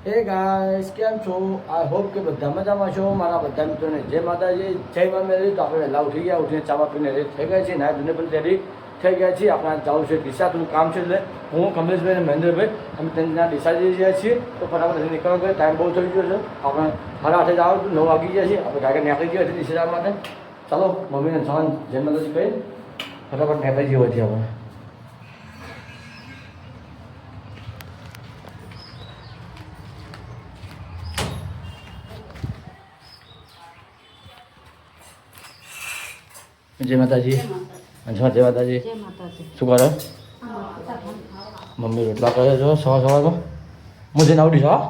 હે ગાઈસ કેમ છો? આઈ હોપ કે બધા મજામાં છો. મારા બધા મિત્રોને જય માતાજી, જય મા મેરી. તો આપણે વહેલા ઉઠી ગયા, ઉઠીને ચા પીને રેડી થઈ ગયા છીએ, ના ધોઈને પણ રેડી થઈ ગયા છીએ. આપણે જવું છે ડીસા, થોડું કામ છે એટલે હું કમલેશભાઈ અને મહેન્દ્રભાઈ અમે ત્યાં ડીસા જઈ રહ્યા છીએ. તો ફટાફટ નીકળવા ગયો, ટાઈમ બહુ થઈ ગયો છે. આપણે 8:30 જ આવો, 9 વાગી ગયા છીએ. આપણે ગાડી નીકળી ગયા છીએ ડીસા જવા માટે. ચાલો મમ્મીને સવાન જય માતાજી કહી ફટાફટ નીકળી જઈએ છીએ આપણે. જય માતાજી. જય માતાજી. શું કરો? મમ્મી રોટલા કરે છો સવારમાં? હું જઈને આવડી છું. હા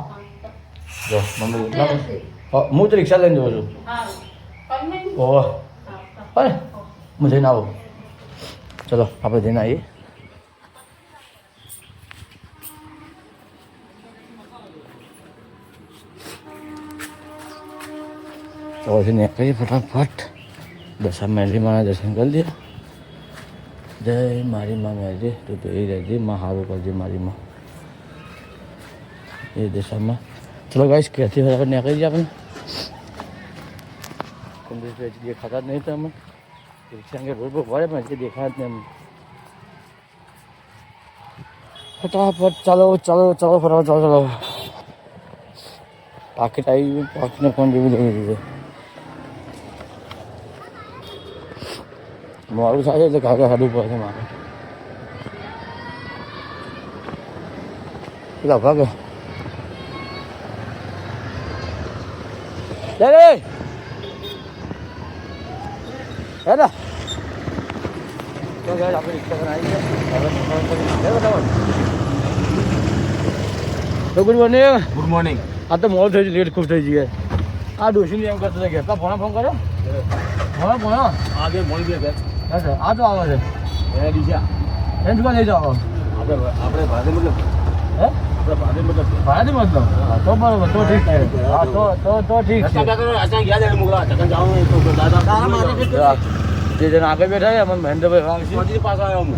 જો મમ્મી રોટલા કરે. હું તો રિક્ષા લઈને જઉં છું. ઓહ હા હું જઈને આવું. ચલો આપણે જઈને આવીએ. તો જઈને કહીએ ફટાફટ દશા મેરી માના દર્શન કરી દે. જય મારી માં મેરી, તું તો એ રહેજે માં, સારું કરજે મારી માં એ દશામાં. ચલો ગાઈશ ક્યાંથી ફટાફટ નીકળી જઈએ આપણે. કમલેશભાઈ દેખાતા જ નહીં તો અમે રિક્ષા અંગે રોડ પર ભરે પણ હજી દેખાતા જ નહીં અમે. ફટાફટ ચાલો ચાલો ચાલો ફટાફટ ચાલો ચાલો. પાકીટ આવી ગયું, પાકીટને ફોન જેવી લઈ દીધું. મારું થાય એટલે કાકા સાડું પડે છે મારે. પેલા ભાગે લે રે હેડા તો ગાઈસ આપણે રિક્ષા પર આવી ગયા. તો ગુડ મોર્નિંગ. Good morning. આ તો મોડું થઈ ગયું, લેટ ખૂબ થઈ ગયું. આ ડોશીને એમ કરતો ગયા કા ફોન કર્યો હા ફોન આગે મોલ ગયા અચ્છા આ તો આવે છે એ ડીસા એને શું લઈ જાઓ? આપણે ભાડે મતલબ હે આપણે ભાડે મતલબ ભાડાથી મતલબ? હા તો બરાબર, તો ઠીક છે. હા તો ઠીક છે. અચાનક યાદ આવી મોકલા ચકન જાઉં તો દાદા તારા માટે જે જણ આગળ બેઠા છે અમને મહેન્દ્રભાઈ વાંગશી પહોંચી પાછો આવ્યો હું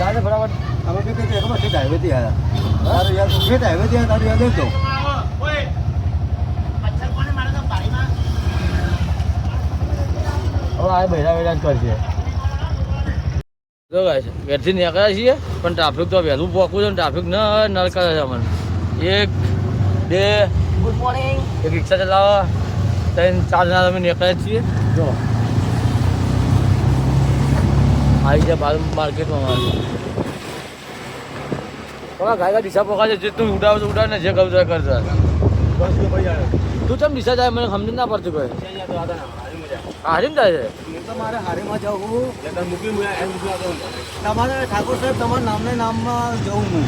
દાદા બરાબર. અમે બી કઈ ખબર ઠીક હાઈવે થી આવ્યા તારે યાદ ઠીક હાઈવે થી તારું યાદ આવતો હવે આ બહેરા વેરા જ કરશે. તો ઘરથી નીકળ્યા છીએ પણ ટ્રાફિક તો વહેલું પહોંચવું છે ને ટ્રાફિક ન નડકારે છે અમને. 1 2 ગુડ મોર્નિંગ. એક રિક્ષા ચલાવવા 3 4 જણા અમે નીકળ્યા છીએ. જો આવી જાય બાર માર્કેટમાં મારું થોડા ગાયકા દિશા પકડે જે તું ઉડાવ તો ઉડાવ ને જે કહું તો કરતા. તું ચમ દિશા જાય મને સમજ ના પડતું કોઈ. હારીમ જાય છે મારે હારીમાં જવું તમારે ઠાકોર સાહેબ તમારા નામને નામમાં જવું હું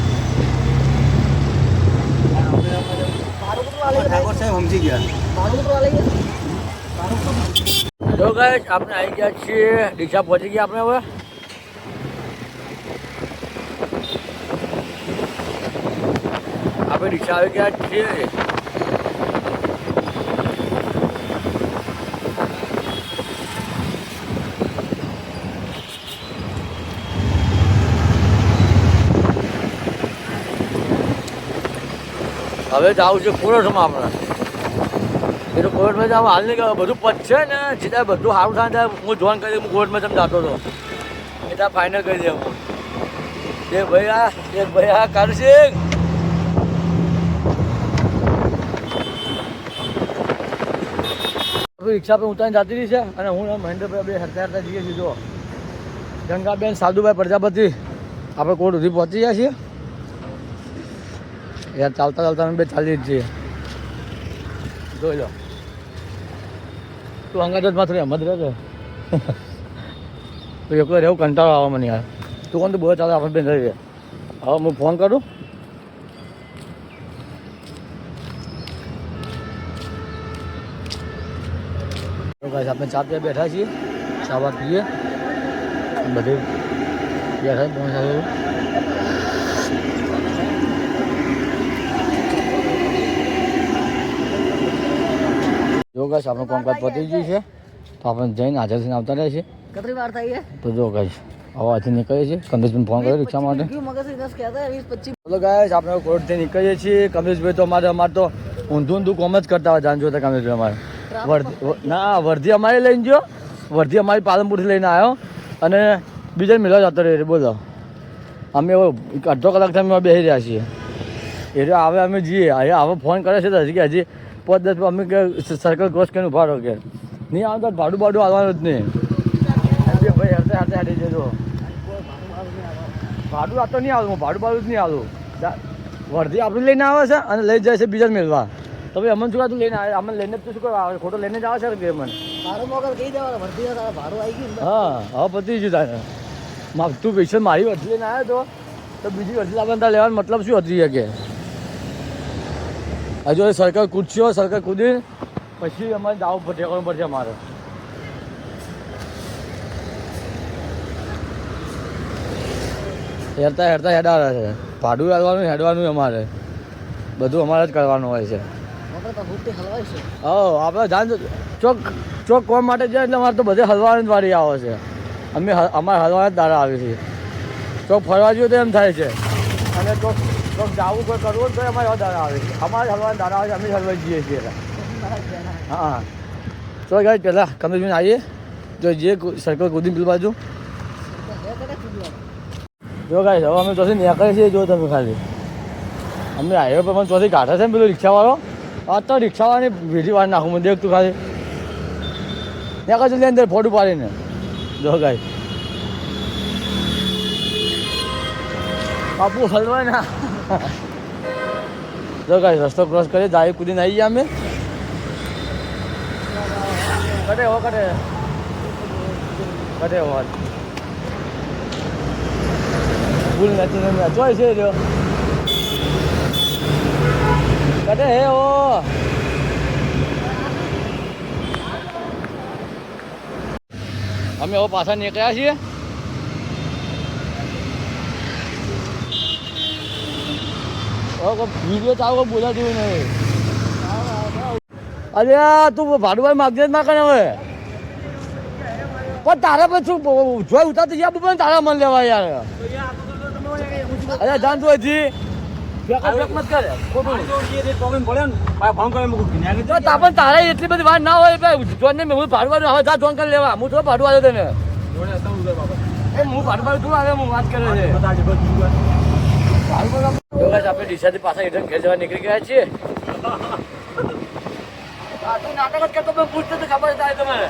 ઠાકોર સાહેબ સમજી ગયા. જો ગાઈસ આપણે આવી ગયા છીએ ડીસા પહોંચી ગયા આપણે. હવે આપણે ડીસા આવી ગયા છીએ. હવે જવું છે કોરટમાં આપણે. એટલે કોર્ટમાં જવા હાલ નહીં કહેવાય, બધું પતશે ને સીધા બધું સારું થાય ત્યારે હું જોઈન કરી હું કોર્ટમાં તમે જતો હતો એટલે ફાઇનલ કરી દે હું. એક ભાઈ આ કરશે રિક્ષા પર ઉતારીને જતી રહી છે અને હું મહેન્દ્રભાઈ બે હરતા હરતા જઈએ છીએ. જો ગંગાબેન સાધુભાઈ પ્રજાપતિ આપણે કોર્ટ સુધી પહોંચી ગયા છીએ. યાર ચાલતા ચાલતા અમે બે ચાલી જ છીએ. જોઈ લો તું અંગાજમાં થોડી હમત રહે તો એકલો રહેવું કંટાળો આવે મને યાર. તું કોણ તો બહુ ચાલે આપણે બેન રહીએ. હવે હું ફોન કરું. આપણે ચા પીવા બેઠા છીએ, ચા બા પીએ બધે બેઠા બહુ સારું. જો ગાઈસ આપણું કામકાજ પતી ગયું છે તો આપણે જઈને હાજર થઈને આવતા રહે છે. કેટલી વાર થઈ છે? તો જો ગાઈસ હવાથી નીકળીએ છીએ કમલેશભાઈ ફોન કર્યો રિક્ષા માટે બોલો ગાઈસ આપણે કોર્ટથી નીકળીએ છીએ કમલેશભાઈ તો અમારે તો ઊંધું કોમ જ કરતા હોય જાણજો તો કમલેશભાઈ અમારે ના વર્ધી અમારે લઈને ગયો વર્ધી અમારી પાલનપુરથી લઈને આવ્યો અને બીજા મેળવા જતો રહે બોલો અમે અડધો કલાકથી અમે બેસી રહ્યા છીએ એટલે હવે અમે જઈએ હવે ફોન કરે છે તો હજી કે હજી 5-10 અમે કે સર્કલ ક્રોસ કરીને ઉભા રહો કે નહીં આવતા ભાડું આવવાનું જ નહીં ભાઈ હાથે જજો ભાડું આ તો નહીં આવું ભાડું જ નહીં આવું વર્ધી આપણે લઈને આવે છે અને લઈ જાય છે બીજા મેળવા તો ભાઈ અમને શું તું લઈને આવે અમને લઈને તો શું કરવા આવે ખોટો લઈને જ આવે છે કે મને હા હવે પતી ગયું તારે તું પૈસા મારી વર્ધી લઈને આવ્યો તો બીજી વર્ધી લાવવાનું તારે લેવાનો મતલબ શું હતી કે હજુ સર્કલ કૂદશો સર્કલ કૂદી પછી અમારે દાવ ઠેકવાનું પડશે અમારે હેરતા હેડા છે ભાડું હેડવાનું અમારે બધું અમારે જ કરવાનું હોય છે આપણે જાણ ચોક કોમ માટે જાય એટલે અમારે તો બધે હલવાની જ વારી આવે છે અમારે હલવાના જ દાડા આવે છે ચોક ફરવા જઈએ તો એમ થાય છે અને ચોક જવું કોઈ કરવું તો અમારે દાડા આવે છે અમારે હલવાના દાડા આવે છે અમે હલવાઈ જઈએ છીએ હા ચલો ગાય પહેલાં કમલેશભાઈ આવીએ જો જે સર્કલ કૂદી પેલી બાજુ જો ગાય હવે અમે ચોથી નીકળીએ છીએ જો તમે ખાલી અમે હાઈવે પર પણ ચોથી કાઢે છે ને પેલો રિક્ષાવાળો આ તો રિક્ષાવાળાની વીધી વાર નાખું મને દેખ તું ખાલી ત્યાં જલ્દી અંદર ફોટું પાડીને જો ગાય બાપુ હલવાય ના જો ગાય રસ્તો ક્રોસ કરીએ દાઈ કૂદીને આવી ગયા અમે કટે હો ભૂલ નથી જોઈ છે જો કટે હે ઓ અમે હવે પાછા નીકળ્યા છીએ વિડીયો ચાલો બોલા જેવું નહીં અરે તું ભાડુભાઈ માગજે જ ના કરે હવે પણ તારા પછી શું જોઈ ઉતારતી જ્યાં પણ તારા મન લેવા યાર અરે જાણ તું હજી તારા એટલી બધી વાત ના હોય જોન ને હું ભાડું હવે જા જોન કરી લેવા હું થોડો ભાડું આવ્યો તને હું ભાડું તું આવે હું વાત કરે છે આપણે ડીસાથી પાછા રિટર્ન ઘેર જવા નીકળી ગયા છીએ નાટક જ કરતો પણ પૂછતો તો ખબર થાય તમારે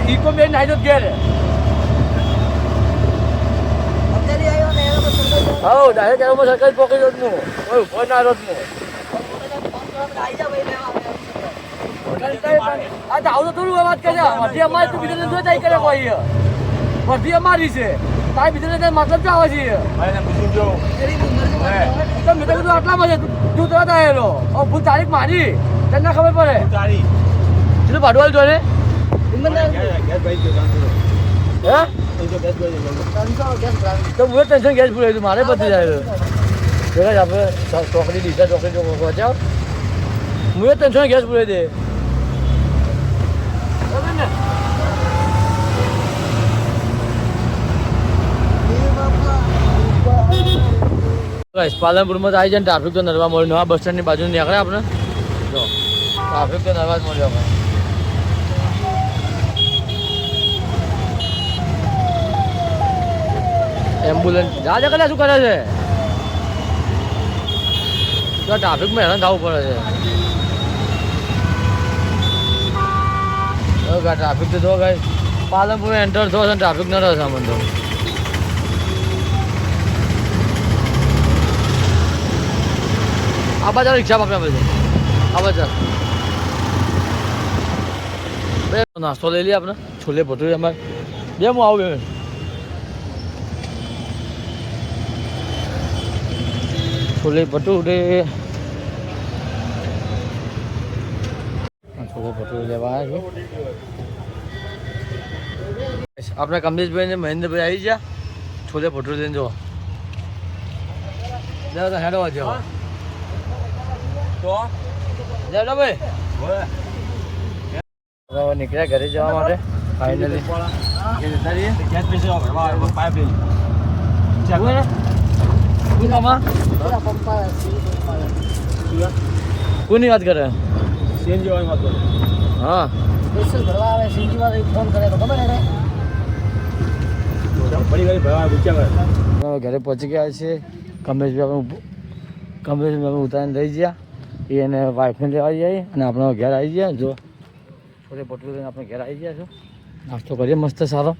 ઈકો બેન નાઈ તો ઘેર હા ડાયરેક્ટ એમાં સરકારી પકડી રોજ નું કોઈ ના રોજ નું આવું તો થોડું વાત કરે વર્ધી અમારી તું બીજા જો જાય કરે કોઈ વર્ધી અમારી છે તારી બીજા મતલબ શું આવે છે મેં કીધું આટલામાં છે તું તરત આવેલો ભૂલ તારીખ મારી તને ના ખબર પડે કેટલું ભાડું જો ને તો હું ટેન્શન ગેસ પૂરું હતું મારે પતી જાય ભેગા જ આપણે ચોકડી ડીસા ચોકડી પહોંચ્યા હું ટેન્શન ગેસ પૂરી દે પાલનપુરમાં આવી જાય ને ટ્રાફિક તો નરવા મળ્યું નવા બસ સ્ટેન્ડની બાજુ નીકળે આપણે જો ટ્રાફિક તો નરવા જ મળ્યો આપણે એમ્બ્યુલન્સ જા કરે શું કરે છે તો ટ્રાફિકમાં હેરાન થવું પડે છે ટ્રાફિક તો જો ગાય પાલનપુર એન્ટર થયો છે ટ્રાફિક ન રહે સામાન તો આ બાજુ રિક્ષા પકડવા પડે આ બાજુ બે નાસ્તો લઈ લઈએ આપણે છોલે ભટુરે અમારે બે હું આવું બે છોલે ભટુરે છોલે ભટુરે લેવા આવ્યા છે આપણા કમલેશભાઈ ને મહેન્દ્રભાઈ આવી ગયા છોલે ભટુરે લઈને જો જાઓ તો હેડો જાઓ તો જાઓ ભાઈ હવે નીકળ્યા ઘરે જવા માટે ફાઇનલી ગેસ પૈસે પાઇપ લઈ કોની વાત કરે સીએનજી વાળી વાત કરો હા સ્પેશિયલ ભરવા આવે સીજીમાં ફોન કરે તો ખબર એને બડી ગાડી ભરવા પૂછ્યા કરે હવે ઘરે પહોંચી ગયા છીએ કમલેશભાઈ અમે ઉતારીને લઈ ગયા એ એને વાઈફને લેવા જઈએ અને આપણે ઘેર આવી ગયા જો છોટે પોટલું લઈને આપણે ઘેર આવી ગયા છો નાસ્તો કરીએ મસ્ત સારો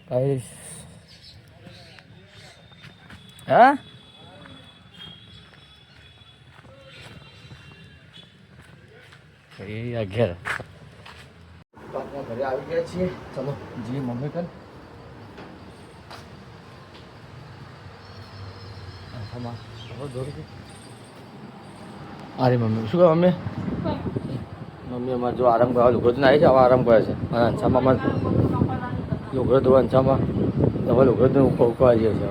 કાંઈ હા એ ઘેર આપણે ઘરે આવી ગયા છીએ ચલો જી મમ્મી કર અરે મમ્મી શું કહે મમ્મી મમ્મી અમારે જો આરામ કરવા લુગડો તો આવી છે હવે આરામ કરે છે અને અંછામાં લુગડો તો અંછામાં હવે લુગડો તો ઉકવા જઈએ છે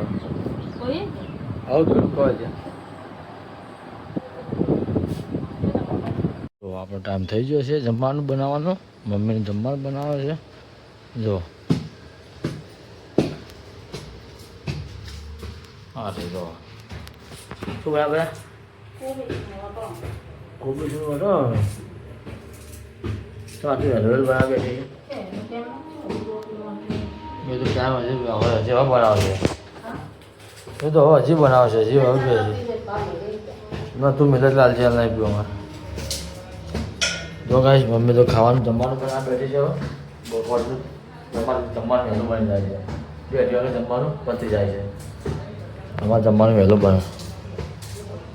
હવે તો ઉકવા છે તો આપણો ટાઈમ થઈ ગયો છે જમવાનું બનાવવાનો મમ્મીને જમવાનું બનાવે છે જો હા તો જો શું બરાબર કોબી શું હતો તો આટલી હલવેલ બનાવે છે મેં તો ટાઈમ હજી હવે બનાવે છે એ તો હવે હજી બનાવે છે હજી હવે કે છે ના તું મિલત લાલ છે નહીં પીવામાં જો કાંઈ મમ્મી તો ખાવાનું જમવાનું બનાવવા બેઠી છે હવે બપોરનું જમવાનું વહેલું બની જાય છે 2 વાગે જમવાનું પતી જાય છે અમારે જમવાનું વહેલું બને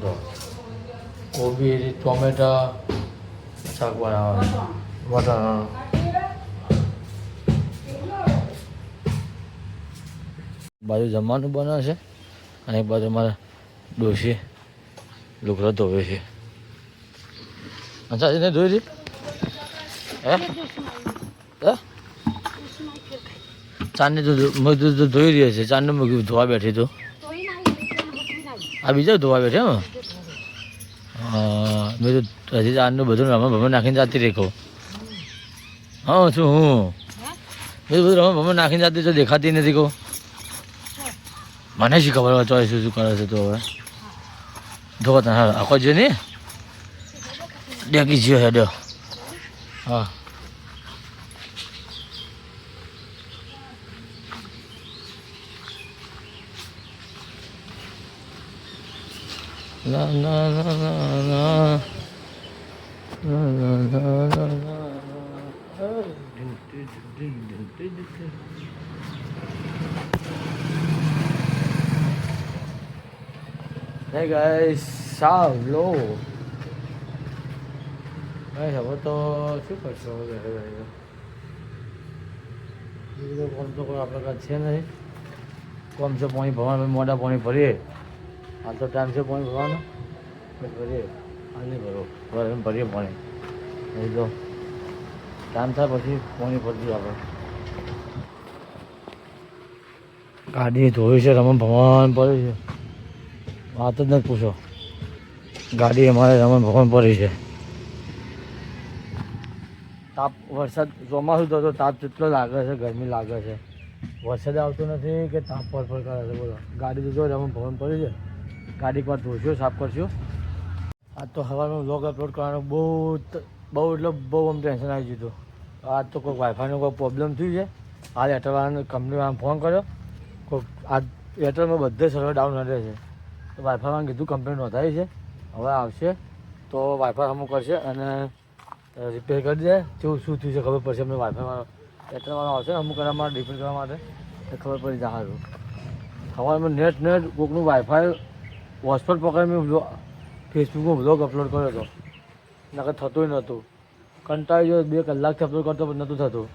જો કોબી ટોમેટા શાક બનાવવાનું વટાણા બાજુ જમવાનું બને છે અને એક બાજુ અમારે ડોશી લુગડો ધોવે છે અચ્છા એને ધોઈ હતી હે હે ચાંદની તો ધોઈ રહી છે ચાંદનું મૂકી ધોવા બેઠી તો આ બીજા ધોવા બેઠે એમ હા મેં તો હજી ચાંદનું બધું રમણ નાખીને જાતી રહી કહું હા શું હું મેં બધું રમણ નાખીને જાતી તો દેખાતી નથી કહું મને શી ખબર હોય ચોઈસ શું કરે છે તો હવે ધોવા તને આખો છે ને ડેકી જ્યો હેડ્યો હા ના ના ના ના ના Hey guys, સાવ લો ભાઈ હવે તો શું કરશો હવે બીજું કોમ તો કોઈ આપણા કાંઈ છે નહીં કોમ છે પાણી ભરવાનું મોટા પાણી ભરીએ હાલ તો ટાઈમ છે પાણી ભરવાનો ભરીએ હાલ નહીં ભરો ભરીએ પાણી નહીં તો ટાઈમ થાય પછી પાણી ભરતી આપણે ગાડી ધોઈ છે રમણ ભગવાન પડી છે વાત જ નથી પૂછો ગાડી અમારે રમણ ભગવાન પડી છે તાપ વરસાદ ચોમાસું તો તાપ કેટલો લાગે છે ગરમી લાગે છે વરસાદ આવતો નથી કે તાપ પર કરે છે બોલો ગાડી તો જો રમણ ભગવાન પડી છે ગાડી એકવાર ધોશો સાફ કરશો આજ તો સવારમાં વ્લોગ અપલોડ કરવાનો બહુ એટલે બહુ આમ ટેન્શન આવી ગયું હતું આજ તો કોઈ વાઈફાઈનો કોઈ પ્રોબ્લેમ થયું છે હાલ એરટેલવાળાને કંપનીવાળાને ફોન કર્યો કોઈ આજ એરટેલમાં બધે સર્વર ડાઉન રહે છે તો વાઈફાઈમાં કીધું કમ્પ્લેન નોંધાવી છે હવે આવશે તો વાઈફાઈ અમુક કરશે અને રિપેર કરી દે કેવું શું થયું છે ખબર પડશે અમને વાઈફાઈમાં એરટેલવાળા આવશે ને અમુક એના માટે રિપેર કરવા માટે તો ખબર પડી જાય સારું સવારમાં નેટ કોઈકનું વાઈફાઈ હોટસ્પોટ પકડી મેં ફેસબુકમાં વ્લોગ અપલોડ કર્યો હતો નકર થતું નહોતું કંટાળી ગયો 2 કલાકથી અપલોડ કરતો પણ નહોતું થતું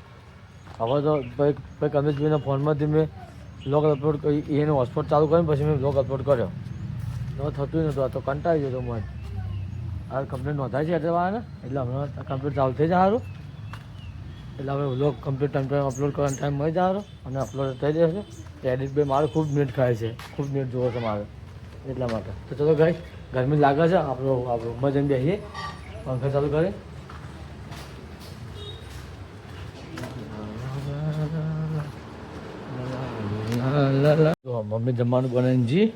હવે તો ભાઈ કમલેશભાઈના ફોનમાંથી મેં વ્લોગ અપલોડ કરી એનો હોટસ્પોટ ચાલુ કરીને પછી મેં વ્લોગ અપલોડ કર્યો તો થતું નહોતું આ તો કંટાળી ગયો તો મને આ કમ્પ્લેટ નોંધાય છે એરટેલવાળાને એટલે હમણાં કમ્પ્લીટ ચાલુ થઈ જાય સારું એટલે હવે વ્લોગ કમ્પ્લીટ ટાઈમ અપલોડ કરવાનો ટાઈમ મળી જાય અને અપલોડ થઈ જશે એડિટ બી મારે ખૂબ નેટ ખાય છે ખૂબ નેટ જોવે છે મારે એટલા માટે તો ચલો ગાઈસ ગરમી લાગે છે આપણો રૂમમાં જઈને બેસીએ પંખા ચાલુ કરે જો મમ્મી જમવાનું બનાવીને જી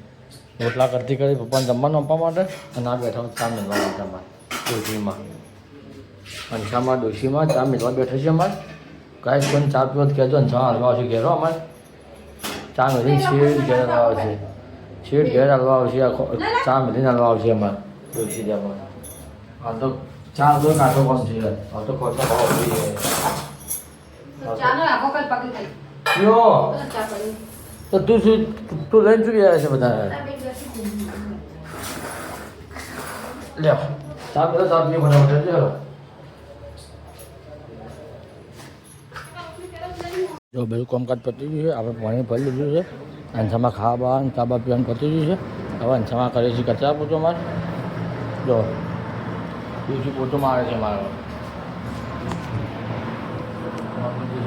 રોટલા કરતી કરી પપ્પાને જમવાનું આપવા માટે અને આ બેઠા ચા મેળવા માટે અમારે ડોશીમાં અંશામાં ડોશીમાં ચા મેળવા બેઠા છે અમારે કાંઈ કોઈને ચા પીવો તો કહેજો અંશામાં હાલવા આવશે ઘેરો અમારે ચા મેળવીને શેડ ઘેર હાલવા આવશે શેડ ઘેર હાલવા આવશે આખો ચા મેળવીને હાલવા આવશે અમારે ડોશી જમવા હાલ તો ચા તો કાંટો કોમ છે હાલ તો ખોટો ભાવ યો તો તું શું તું લઈને શું ગયા છે બધા લે ચા પેલા ચા પીએ બનાવો લે જો બધું કામકાજ પતી ગયું છે આપણે પાણી ભરી લીધું છે અંશામાં ખાવા બાવા ચા બા પીવાનું પતી ગયું છે હવે અંશામાં કરે છે કચરા પોતો મારે જો બીજું પોતો મારે છે મારો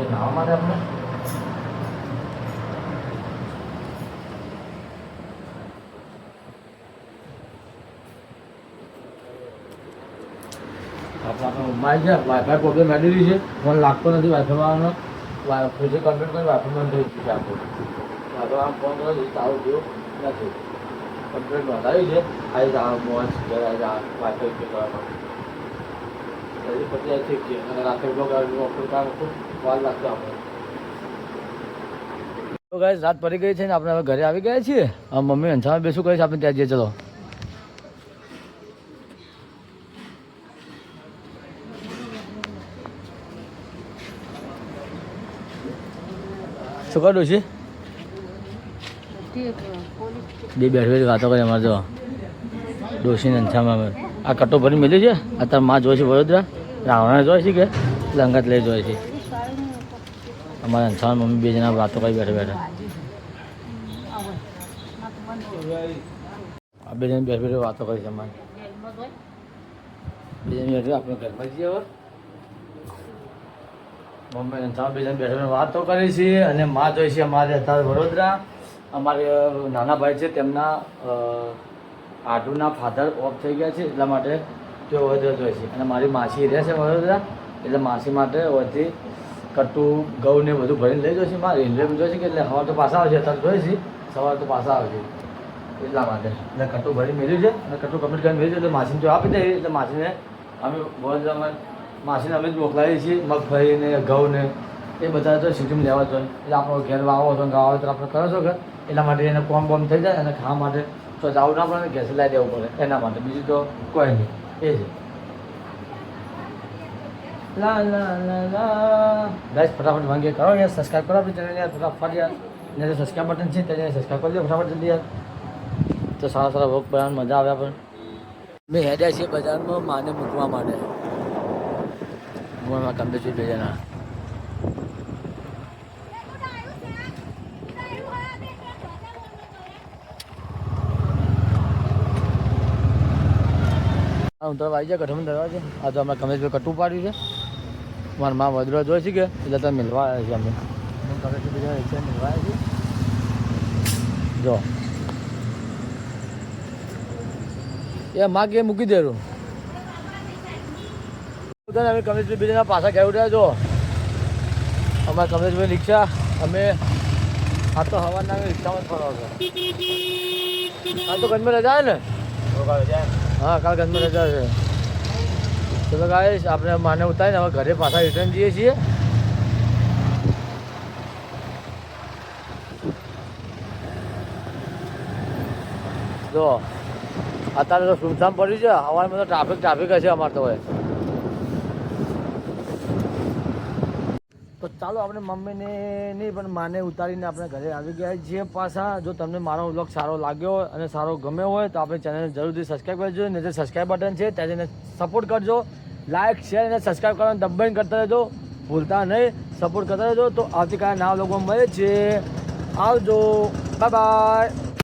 નાવા માટે આપણે આપણે મોબાઈલ છે વાઈફાઈ પ્રોબ્લેમ આવી રહી છે ફોન લાગતો નથી વાઈફાઈ વાળાનો વાઈફાઈ કમ્પ્લીટ કરી વાઈફાઈ બંધ થઈ ગયું છે આપણું વાઈફાઈ આમ ફોન કરો ચાલુ થયું નથી કમ્પ્લીટ નોંધાવી છે આવી આ મોબાઈલ વાઈફાઈ ઉપયોગ કરવામાં પછી ઠીક છે અને રાત્રે કામ ખૂબ વાર લાગતો આપણે તો ગાઈસ રાત પડી ગઈ છે ને આપણે હવે ઘરે આવી ગયા છીએ મમ્મી અંશામાં બેસું કરીશ આપણે ત્યાં જઈએ ચલો શું કરું છે બે બેઠી વાતો કરી અમારે જો ડોશીને અંશામાં આ કટો ભરી મેળ્યું છે અત્યારે માં જોઈ છે વડોદરા રાવણા જોઈ છે કે લંગત લઈ જોઈ છે અમારા અંશામાં મમ્મી બે જણા વાતો કરી બેઠા બેઠા આ બે જણ બેઠી બેઠી વાતો કરી છે અમારે બે જણ બેઠી આપણે ઘરમાં જઈએ હવે મમ્મી અંશામાં બે જણ બેઠા વાતો કરી છે અને માં જોઈ છે અમારે અત્યારે વડોદરા અમારે નાના ભાઈ છે તેમના આટુના ફાધર ઓફ થઈ ગયા છે એટલા માટે તેઓ વડોદરા જોઈએ છે અને મારી માસી રહે છે વડોદરા એટલે માસી માટે વધી કટ્ટું ઘઉં ને બધું ભરીને લઈ જશે મારે રેલવે જોઈએ છે કે એટલે સવાર તો પાછા આવશે અત્યારે જોઈએ છે સવાર તો પાછા આવશે એટલા માટે એટલે કટ્ટું ભરી મેળ્યું છે અને કટ્ટું કમ્પ્લીટ કરીને મેળ્યું છે એટલે માસીને જો આપી દઈએ એટલે માસીને અમે વડોદરામાં માસીને અમે જ મોકલાવીએ છીએ મગફળી ને ઘઉં ને એ બધા તો સિટીમાં લેવા જોઈએ એટલે આપણો ઘેર વાવો હતો ગાવા હોય તો આપણે કરો છો કે એટલા માટે એને કોમ બોમ થઈ જાય અને ખાવા માટે તો જવું ના પડે ગેસ લાવી દેવું પડે એના માટે બીજું તો કોઈ નહીં એ છે લા લા લા લા ગાઈસ ફટાફટ વાંગે કરો યાર સબસ્ક્રાઈબ કરો આપણી ચેનલ યાર ફટાફટ યાર ને જે સબસ્ક્રાઈબ બટન છે તેને સબસ્ક્રાઈબ કરી દો ફટાફટ જલ્દી યાર તો સારા સારા વર્ક બનાવવાની મજા આવે પણ મેં હેડ્યા છીએ બજારમાં માને મૂકવા માટે હું કમ્પ્લીટ છું બે જણા હું તો આવી જાય કઠમ દરવા છે આ તો અમે કમેશભાઈ કટું પાડ્યું છે મારા મા વડોદરા જોઈ છે કે એટલે તમે મિલવા આવ્યા છીએ અમે હું કમેશભાઈ બીજા રિક્ષા મિલવા આવ્યા છીએ જો એ માં કે મૂકી દેરું અમે કમેશભાઈ બીજાના પાછા ઘેર ઉઠ્યા જો અમારા કમેશભાઈ રિક્ષા અમે આ તો હવાના રિક્ષામાં જ ફરવા આ તો ગંજમાં રજા ને હા કાલ ગંજમાં રજા છે ચલો ગાઈસ આપણે માને ઉતારીને હવે ઘરે પાછા રિટર્ન જઈએ છીએ જો અત્યારે તો સુમસામ પડ્યું છે હવામાં તો ટ્રાફિક હશે અમારે તો હોય તો ચાલો આપણે મમ્મીને નહીં પણ માને ઉતારીને આપણે ઘરે આવી ગયા છીએ પાછા જો તમને મારો વ્લોગ સારો લાગ્યો હોય અને સારો ગમ્યો હોય તો આપણે ચેનલને જરૂરથી સબસ્ક્રાઈબ કરજો ને જે સબસ્ક્રાઈબ બટન છે ત્યાં જઈને સપોર્ટ કરજો લાઇક શેર અને સબસ્ક્રાઈબ કરવાનું દબાઈને કરતા રહેજો ભૂલતા નહીં સપોર્ટ કરતા રહેજો તો આવતીકાલે નવા લોકો મળે છે આવજો બાય બાય